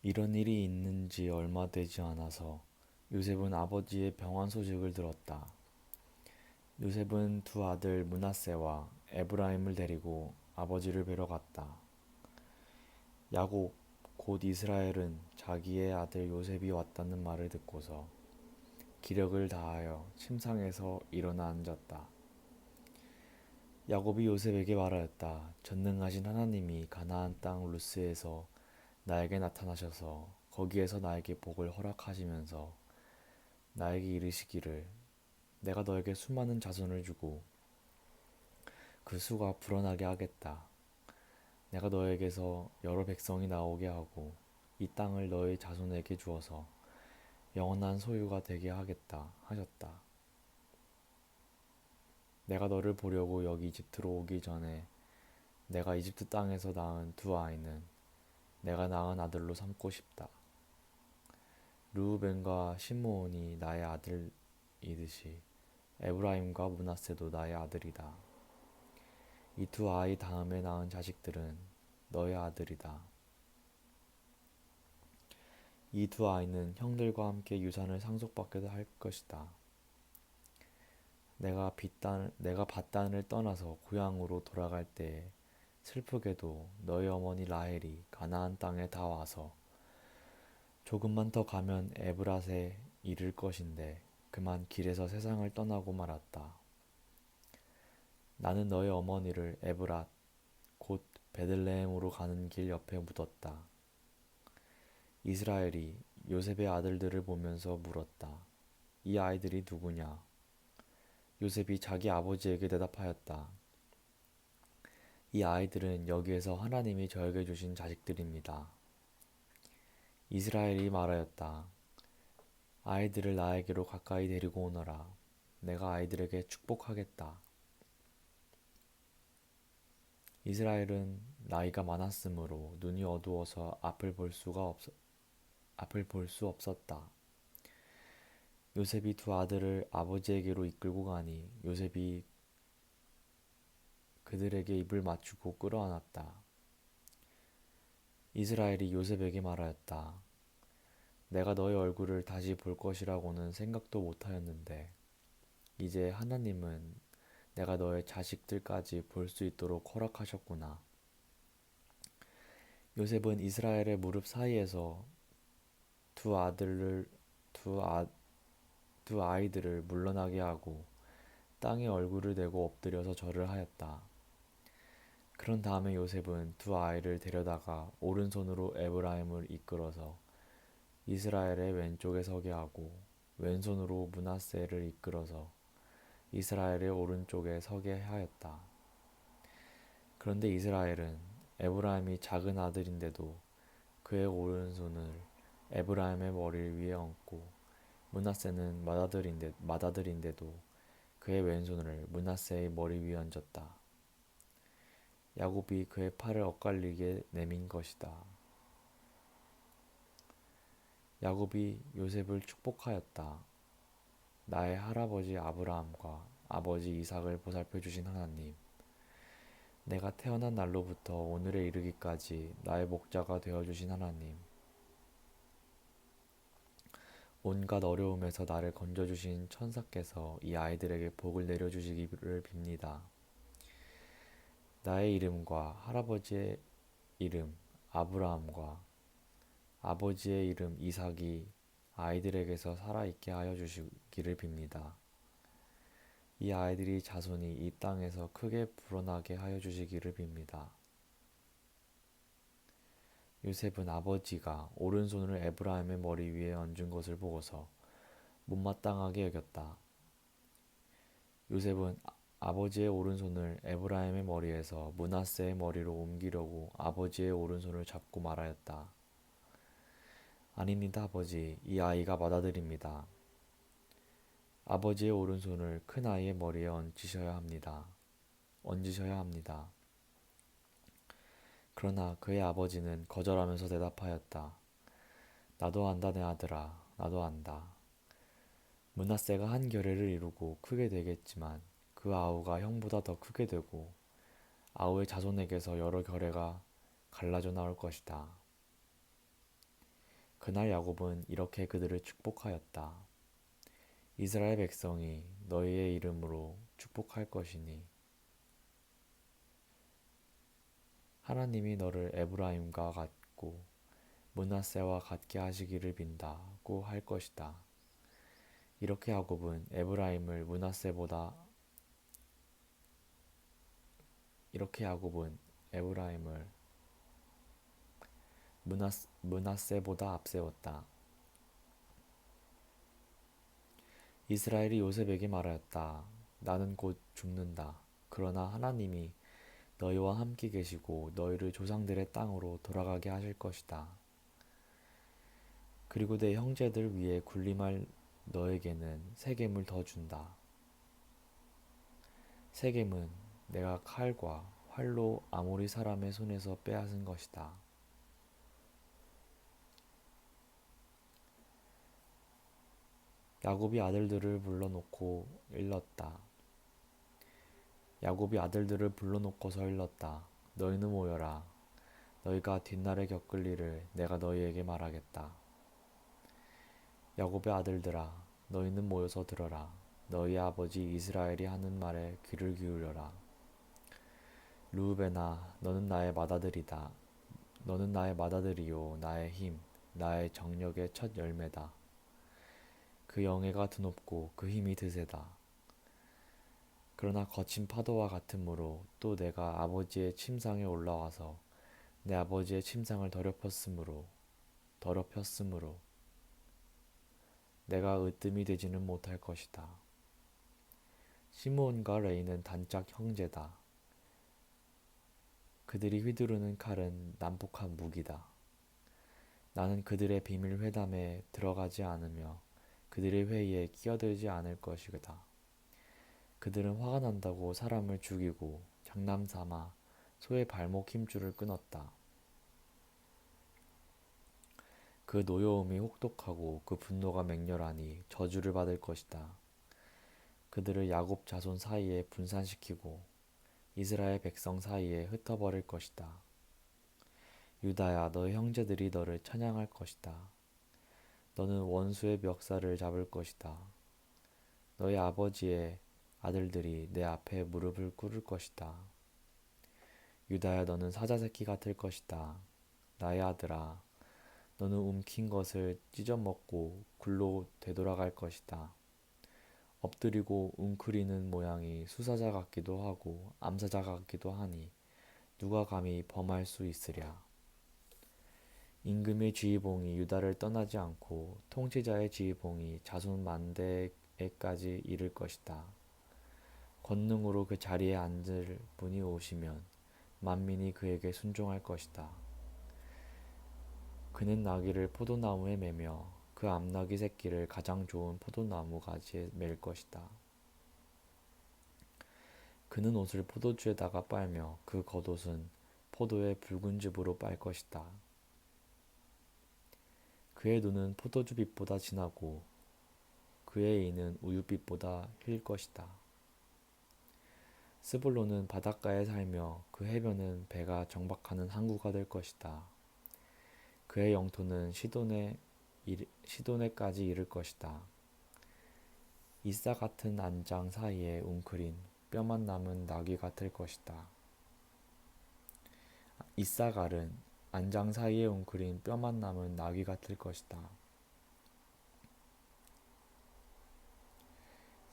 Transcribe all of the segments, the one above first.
이런 일이 있는 지 얼마 되지 않아서 요셉은 아버지의 병환 소식을 들었다. 요셉은 두 아들 므낫세와 에브라임을 데리고 아버지를 뵈러 갔다. 야곱 곧 이스라엘은 자기의 아들 요셉이 왔다는 말을 듣고서 기력을 다하여 침상에서 일어나 앉았다. 야곱이 요셉에게 말하였다. 전능하신 하나님이 가나안 땅 루스에서 나에게 나타나셔서 거기에서 나에게 복을 허락하시면서 나에게 이르시기를 내가 너에게 수많은 자손을 주고 그 수가 불어나게 하겠다. 내가 너에게서 여러 백성이 나오게 하고 이 땅을 너의 자손에게 주어서 영원한 소유가 되게 하겠다 하셨다. 내가 너를 보려고 여기 이집트로 오기 전에 내가 이집트 땅에서 낳은 두 아이는 내가 낳은 아들로 삼고 싶다. 르우벤과 시므온이 나의 아들이듯이 에브라임과 므낫세도 나의 아들이다. 이 두 아이 다음에 낳은 자식들은 너의 아들이다. 이 두 아이는 형들과 함께 유산을 상속받게 할 것이다. 내가 밧단을 떠나서 고향으로 돌아갈 때에 슬프게도 너희 어머니 라헬이 가나안 땅에 다 와서 조금만 더 가면 에브랏에 이를 것인데 그만 길에서 세상을 떠나고 말았다. 나는 너희 어머니를 에브랏 곧 베들레헴으로 가는 길 옆에 묻었다. 이스라엘이 요셉의 아들들을 보면서 물었다. 이 아이들이 누구냐? 요셉이 자기 아버지에게 대답하였다. 이 아이들은 여기에서 하나님이 저에게 주신 자식들입니다. 이스라엘이 말하였다. 아이들을 나에게로 가까이 데리고 오너라. 내가 아이들에게 축복하겠다. 이스라엘은 나이가 많았으므로 눈이 어두워서 앞을 볼 수 없었다. 요셉이 두 아들을 아버지에게로 이끌고 가니 요셉이 그들에게 입을 맞추고 끌어안았다. 이스라엘이 요셉에게 말하였다. 내가 너의 얼굴을 다시 볼 것이라고는 생각도 못하였는데 이제 하나님은 내가 너의 자식들까지 볼 수 있도록 허락하셨구나. 요셉은 이스라엘의 무릎 사이에서 두 아들을 두, 아, 두 아이들을 물러나게 하고 땅에 얼굴을 대고 엎드려서 절을 하였다. 그런 다음에 요셉은 두 아이를 데려다가 오른손으로 에브라임을 이끌어서 이스라엘의 왼쪽에 서게 하고 왼손으로 므낫세를 이끌어서 이스라엘의 오른쪽에 서게 하였다. 그런데 이스라엘은 에브라임이 작은 아들인데도 그의 오른손을 에브라임의 머리 위에 얹고 므낫세는 맏아들인데도 그의 왼손을 므낫세의 머리 위에 얹었다. 야곱이 그의 팔을 엇갈리게 내민 것이다. 야곱이 요셉을 축복하였다. 나의 할아버지 아브라함과 아버지 이삭을 보살펴 주신 하나님, 내가 태어난 날로부터 오늘에 이르기까지 나의 목자가 되어 주신 하나님, 온갖 어려움에서 나를 건져 주신 천사께서 이 아이들에게 복을 내려 주시기를 빕니다. 나의 이름과 할아버지의 이름 아브라함과 아버지의 이름 이삭이 아이들에게서 살아있게 하여 주시기를 빕니다. 이 아이들이 자손이 이 땅에서 크게 불어나게 하여 주시기를 빕니다. 요셉은 아버지가 오른손을 에브라임의 머리 위에 얹은 것을 보고서 못마땅하게 여겼다. 요셉은 아버지의 오른손을 에브라임의 머리에서 므낫세의 머리로 옮기려고 아버지의 오른손을 잡고 말하였다. 아닙니다, 아버지. 이 아이가 맏아들입니다. 아버지의 오른손을 큰 아이의 머리에 얹으셔야 합니다. 얹으셔야 합니다. 그러나 그의 아버지는 거절하면서 대답하였다. 나도 안다, 내 아들아. 나도 안다. 므낫세가 한 결례를 이루고 크게 되겠지만 그 아우가 형보다 더 크게 되고 아우의 자손에게서 여러 결례가 갈라져 나올 것이다. 그날 야곱은 이렇게 그들을 축복하였다. 이스라엘 백성이 너희의 이름으로 축복할 것이니 하나님이 너를 에브라임과 같고 므낫세와 같게 하시기를 빈다고 할 것이다. 이렇게 야곱은 에브라임을 므낫세보다 이렇게 야곱은 에브라임을 므낫세보다 앞세웠다. 이스라엘이 요셉에게 말하였다. 나는 곧 죽는다. 그러나 하나님이 너희와 함께 계시고 너희를 조상들의 땅으로 돌아가게 하실 것이다. 그리고 내 형제들 위에 군림할 너에게는 세겜을 더 준다. 세겜은 내가 칼과 활로 아모리 사람의 손에서 빼앗은 것이다. 야곱이 아들들을 불러놓고 일렀다. 야곱이 아들들을 불러놓고서 일렀다. 너희는 모여라. 너희가 뒷날에 겪을 일을 내가 너희에게 말하겠다. 야곱의 아들들아, 너희는 모여서 들어라. 너희 아버지 이스라엘이 하는 말에 귀를 기울여라. 르우벤아, 너는 나의 맏아들이다. 너는 나의 맏아들이요, 나의 힘, 나의 정력의 첫 열매다. 그 영예가 드높고 그 힘이 드세다. 그러나 거친 파도와 같으므로 또 내가 아버지의 침상에 올라와서 내 아버지의 침상을 더럽혔으므로 내가 으뜸이 되지는 못할 것이다. 시므온과 레이는 단짝 형제다. 그들이 휘두르는 칼은 난폭한 무기다. 나는 그들의 비밀 회담에 들어가지 않으며 그들의 회의에 끼어들지 않을 것이다. 그들은 화가 난다고 사람을 죽이고 장난삼아 소의 발목 힘줄을 끊었다. 그 노여움이 혹독하고 그 분노가 맹렬하니 저주를 받을 것이다. 그들을 야곱 자손 사이에 분산시키고 이스라엘 백성 사이에 흩어버릴 것이다. 유다야, 너의 형제들이 너를 찬양할 것이다. 너는 원수의 멱살을 잡을 것이다. 너희 아버지의 아들들이 내 앞에 무릎을 꿇을 것이다. 유다야, 너는 사자새끼 같을 것이다. 나의 아들아, 너는 움킨 것을 찢어먹고 굴로 되돌아갈 것이다. 엎드리고 웅크리는 모양이 수사자 같기도 하고 암사자 같기도 하니 누가 감히 범할 수 있으랴. 임금의 지휘봉이 유다를 떠나지 않고 통치자의 지휘봉이 자손 만대에까지 이를 것이다. 권능으로 그 자리에 앉을 분이 오시면 만민이 그에게 순종할 것이다. 그는 나귀를 포도나무에 매며 그 암나귀 새끼를 가장 좋은 포도나무 가지에 맬 것이다. 그는 옷을 포도주에다가 빨며 그 겉옷은 포도의 붉은 즙으로 빨 것이다. 그의 눈은 포도주빛보다 진하고 그의 이는 우유빛보다 힐 것이다. 스불론은 바닷가에 살며 그 해변은 배가 정박하는 항구가 될 것이다. 그의 영토는 시도네까지 이를 것이다. 이사 같은 안장 사이에 웅크린 뼈만 남은 나귀 같을 것이다. 이사갈은 안장 사이에 웅크린 뼈만 남은 나귀 같을 것이다.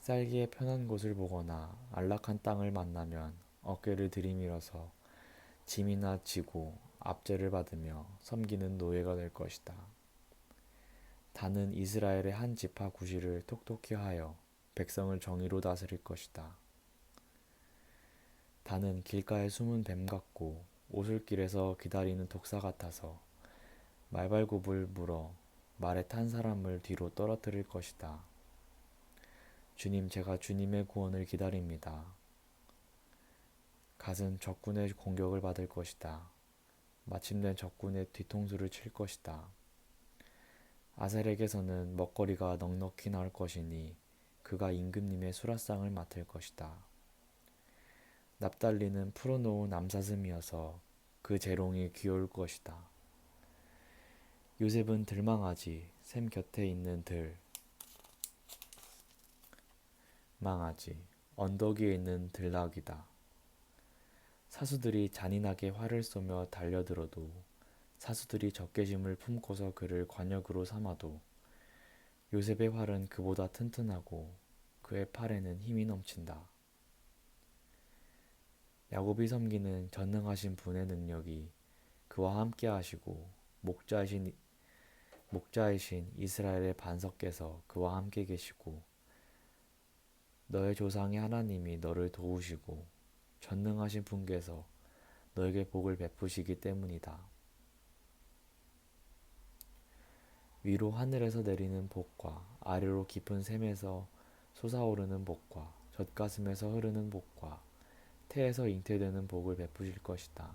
살기에 편한 곳을 보거나 안락한 땅을 만나면 어깨를 들이밀어서 짐이나 지고 압제를 받으며 섬기는 노예가 될 것이다. 다는 이스라엘의 한 지파 구실을 톡톡히 하여 백성을 정의로 다스릴 것이다. 다는 길가에 숨은 뱀 같고 오솔길에서 기다리는 독사 같아서 말발굽을 물어 말에 탄 사람을 뒤로 떨어뜨릴 것이다. 주님, 제가 주님의 구원을 기다립니다. 갓은 적군의 공격을 받을 것이다. 마침내 적군의 뒤통수를 칠 것이다. 아셀에게서는 먹거리가 넉넉히 나올 것이니 그가 임금님의 수라상을 맡을 것이다. 납달리는 풀어놓은 암사슴이어서 그 재롱이 귀여울 것이다. 요셉은 들망아지, 샘 곁에 있는 들망아지, 언덕 위에 있는 들락이다. 사수들이 잔인하게 활을 쏘며 달려들어도 사수들이 적개심을 품고서 그를 관역으로 삼아도 요셉의 활은 그보다 튼튼하고 그의 팔에는 힘이 넘친다. 야곱이 섬기는 전능하신 분의 능력이 그와 함께 하시고 목자이신 이스라엘의 반석께서 그와 함께 계시고 너의 조상의 하나님이 너를 도우시고 전능하신 분께서 너에게 복을 베푸시기 때문이다. 위로 하늘에서 내리는 복과 아래로 깊은 샘에서 솟아오르는 복과 젖가슴에서 흐르는 복과 태에서 잉태되는 복을 베푸실 것이다.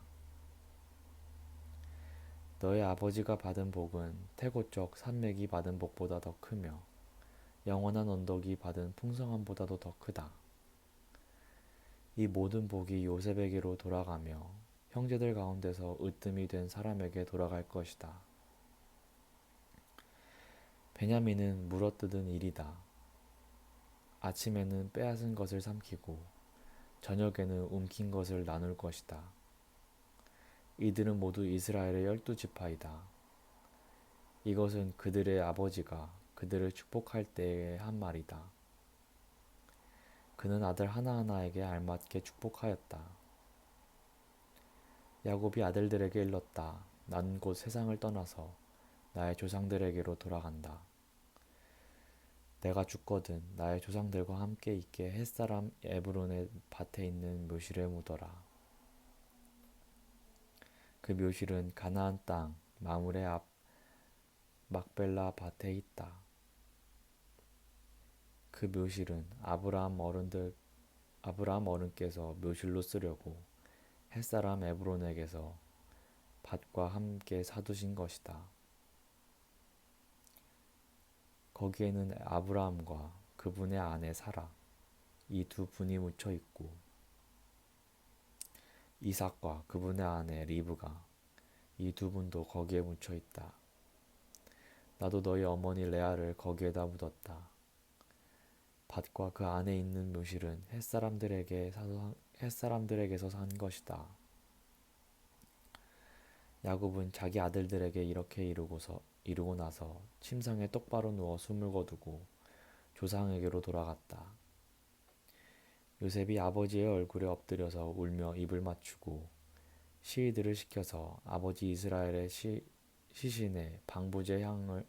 너의 아버지가 받은 복은 태고적 산맥이 받은 복보다 더 크며 영원한 언덕이 받은 풍성함보다도 더 크다. 이 모든 복이 요셉에게로 돌아가며 형제들 가운데서 으뜸이 된 사람에게 돌아갈 것이다. 베냐민은 물어뜯은 일이다. 아침에는 빼앗은 것을 삼키고 저녁에는 움킨 것을 나눌 것이다. 이들은 모두 이스라엘의 12지파이다. 이것은 그들의 아버지가 그들을 축복할 때에 한 말이다. 그는 아들 하나하나에게 알맞게 축복하였다. 야곱이 아들들에게 일렀다. 나는 곧 세상을 떠나서 나의 조상들에게로 돌아간다. 내가 죽거든 나의 조상들과 함께 있게 햇사람 에브론의 밭에 있는 묘실에 묻어라. 그 묘실은 가나안 땅 마물의 앞 막벨라 밭에 있다. 그 묘실은 아브라함 어른께서 묘실로 쓰려고 햇사람 에브론에게서 밭과 함께 사두신 것이다. 거기에는 아브라함과 그분의 아내 사라 이 두 분이 묻혀 있고 이삭과 그분의 아내 리브가 이 두 분도 거기에 묻혀 있다. 나도 너희 어머니 레아를 거기에다 묻었다. 밭과 그 안에 있는 묘실은 햇사람들에게서 산 것이다. 야곱은 자기 아들들에게 이렇게 이루고 나서 침상에 똑바로 누워 숨을 거두고 조상에게로 돌아갔다. 요셉이 아버지의 얼굴에 엎드려서 울며 입을 맞추고 시위들을 시켜서 아버지 이스라엘의 시신에 방부제 향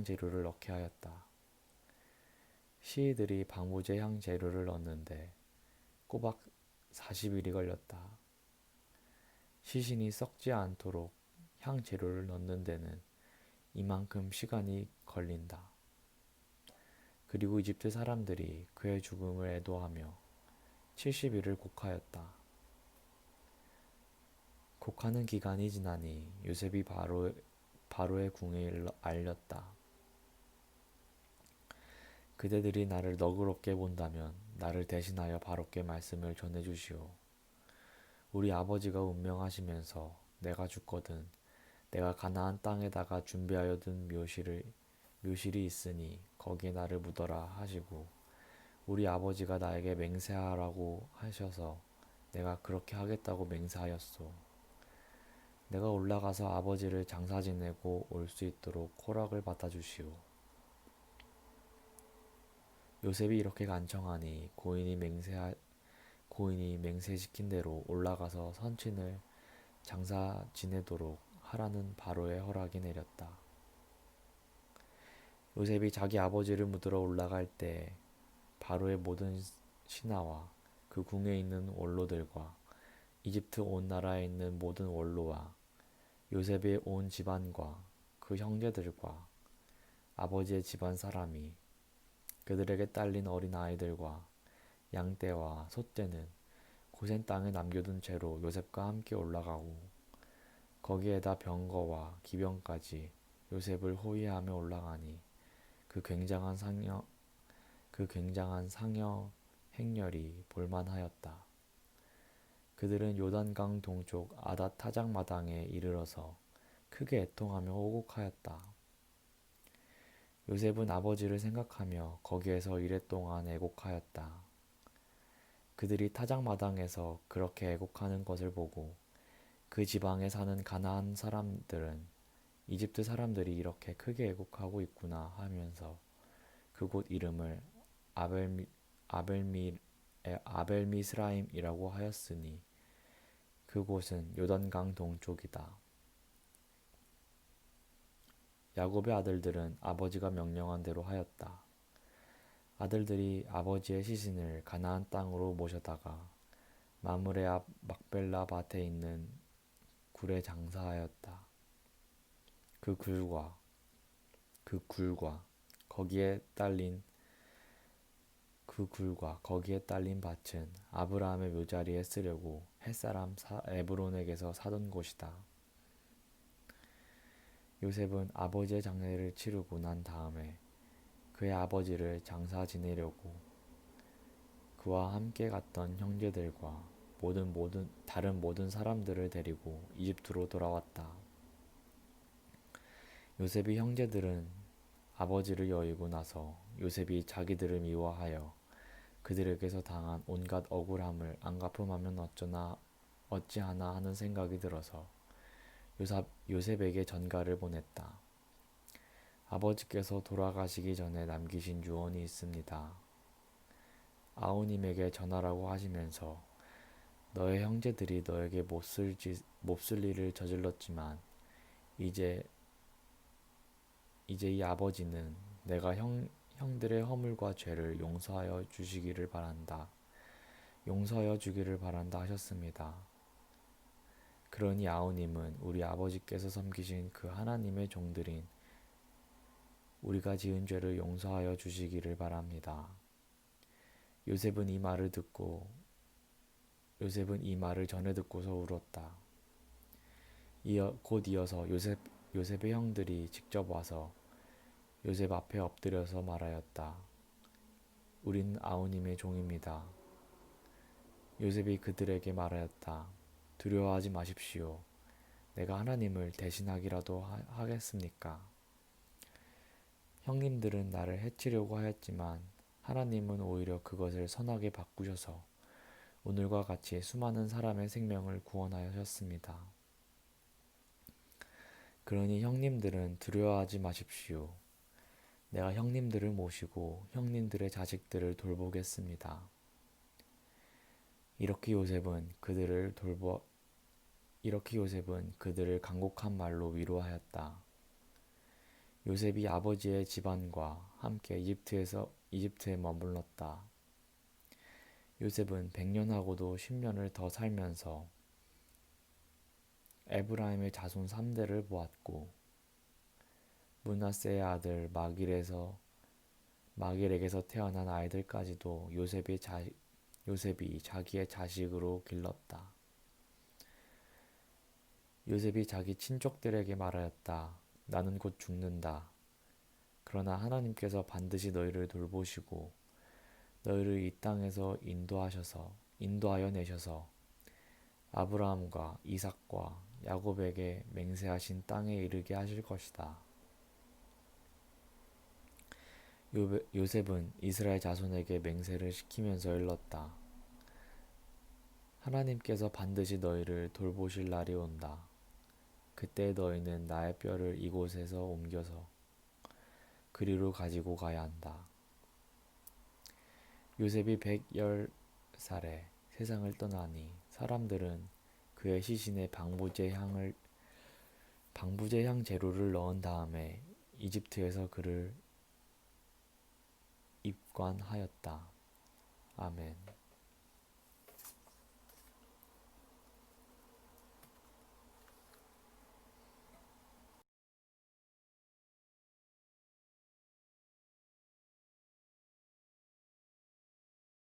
재료를 넣게 하였다. 시위들이 방부제 향 재료를 넣는데 꼬박 40일이 걸렸다. 시신이 썩지 않도록 향 재료를 넣는 데는 이만큼 시간이 걸린다. 그리고 이집트 사람들이 그의 죽음을 애도하며 70일을 곡하였다. 곡하는 기간이 지나니 요셉이 바로의 궁에 알렸다. 그대들이 나를 너그럽게 본다면 나를 대신하여 바로께 말씀을 전해주시오. 우리 아버지가 운명하시면서 내가 죽거든 내가 가나안 땅에다가 준비하여 둔 묘실이 있으니 거기에 나를 묻어라 하시고 우리 아버지가 나에게 맹세하라고 하셔서 내가 그렇게 하겠다고 맹세하였소. 내가 올라가서 아버지를 장사 지내고 올 수 있도록 허락을 받아주시오. 요셉이 이렇게 간청하니 고인이 맹세시킨 대로 올라가서 선친을 장사 지내도록 하라는 바로의 허락이 내렸다. 요셉이 자기 아버지를 묻으러 올라갈 때 바로의 모든 신하와 그 궁에 있는 원로들과 이집트 온 나라에 있는 모든 원로와 요셉의 온 집안과 그 형제들과 아버지의 집안 사람이 그들에게 딸린 어린 아이들과 양떼와 소떼는 고센 땅에 남겨둔 채로 요셉과 함께 올라가고 거기에다 병거와 기병까지 요셉을 호위하며 올라가니 그 굉장한 상여 행렬이 볼만하였다. 그들은 요단강 동쪽 아닷 타작마당에 이르러서 크게 애통하며 호곡하였다. 요셉은 아버지를 생각하며 거기에서 이랫동안 애곡하였다. 그들이 타작마당에서 그렇게 애곡하는 것을 보고 그 지방에 사는 가나안 사람들은 이집트 사람들이 이렇게 크게 애곡하고 있구나 하면서 그곳 이름을 아벨미, 아벨미, 아벨미스라임이라고 하였으니 그곳은 요단강 동쪽이다. 야곱의 아들들은 아버지가 명령한 대로 하였다. 아들들이 아버지의 시신을 가나안 땅으로 모셔다가 마므레 앞 막벨라 밭에 있는 굴에 장사하였다. 그 굴과 거기에 딸린 밭은 아브라함의 묘자리에 쓰려고 햇사람 에브론에게서 사던 곳이다. 요셉은 아버지의 장례를 치르고 난 다음에 그의 아버지를 장사 지내려고 그와 함께 갔던 형제들과 다른 모든 사람들을 데리고 이집트로 돌아왔다. 요셉의 형제들은 아버지를 여의고 나서 요셉이 자기들을 미워하여 그들에게서 당한 온갖 억울함을 안 갚음하면 어찌하나 하는 생각이 들어서 요셉에게 전가를 보냈다. 아버지께서 돌아가시기 전에 남기신 유언이 있습니다. 아우님에게 전하라고 하시면서 너의 형제들이 너에게 몹쓸 일을 저질렀지만 이제 이 아버지는 내가 형들의 허물과 죄를 용서하여 주기를 바란다 하셨습니다. 그러니 아우님은 우리 아버지께서 섬기신 그 하나님의 종들인 우리가 지은 죄를 용서하여 주시기를 바랍니다. 요셉은 이 말을 전해 듣고서 울었다. 곧 이어서 요셉의 형들이 직접 와서 요셉 앞에 엎드려서 말하였다. 우린 아우님의 종입니다. 요셉이 그들에게 말하였다. 두려워하지 마십시오. 내가 하나님을 대신하기라도 하겠습니까? 형님들은 나를 해치려고 하였지만 하나님은 오히려 그것을 선하게 바꾸셔서 오늘과 같이 수많은 사람의 생명을 구원하셨습니다. 그러니 형님들은 두려워하지 마십시오. 내가 형님들을 모시고 형님들의 자식들을 돌보겠습니다. 이렇게 요셉은 그들을 간곡한 말로 위로하였다. 요셉이 아버지의 집안과 함께 이집트에 머물렀다. 요셉은 100년하고도 10년을 더 살면서 에브라임의 자손 3대를 보았고 므낫세의 아들 마길에게서 태어난 아이들까지도 요셉이 자기의 자식으로 길렀다. 요셉이 자기 친족들에게 말하였다. 나는 곧 죽는다. 그러나 하나님께서 반드시 너희를 돌보시고 너희를 이 땅에서 인도하여 내셔서 아브라함과 이삭과 야곱에게 맹세하신 땅에 이르게 하실 것이다. 요셉은 이스라엘 자손에게 맹세를 시키면서 일렀다. 하나님께서 반드시 너희를 돌보실 날이 온다. 그때 너희는 나의 뼈를 이곳에서 옮겨서 그리로 가지고 가야 한다. 요셉이 110살에 세상을 떠나니 사람들은 그의 시신에 방부제 향 재료를 넣은 다음에 이집트에서 그를 입관하였다. 아멘.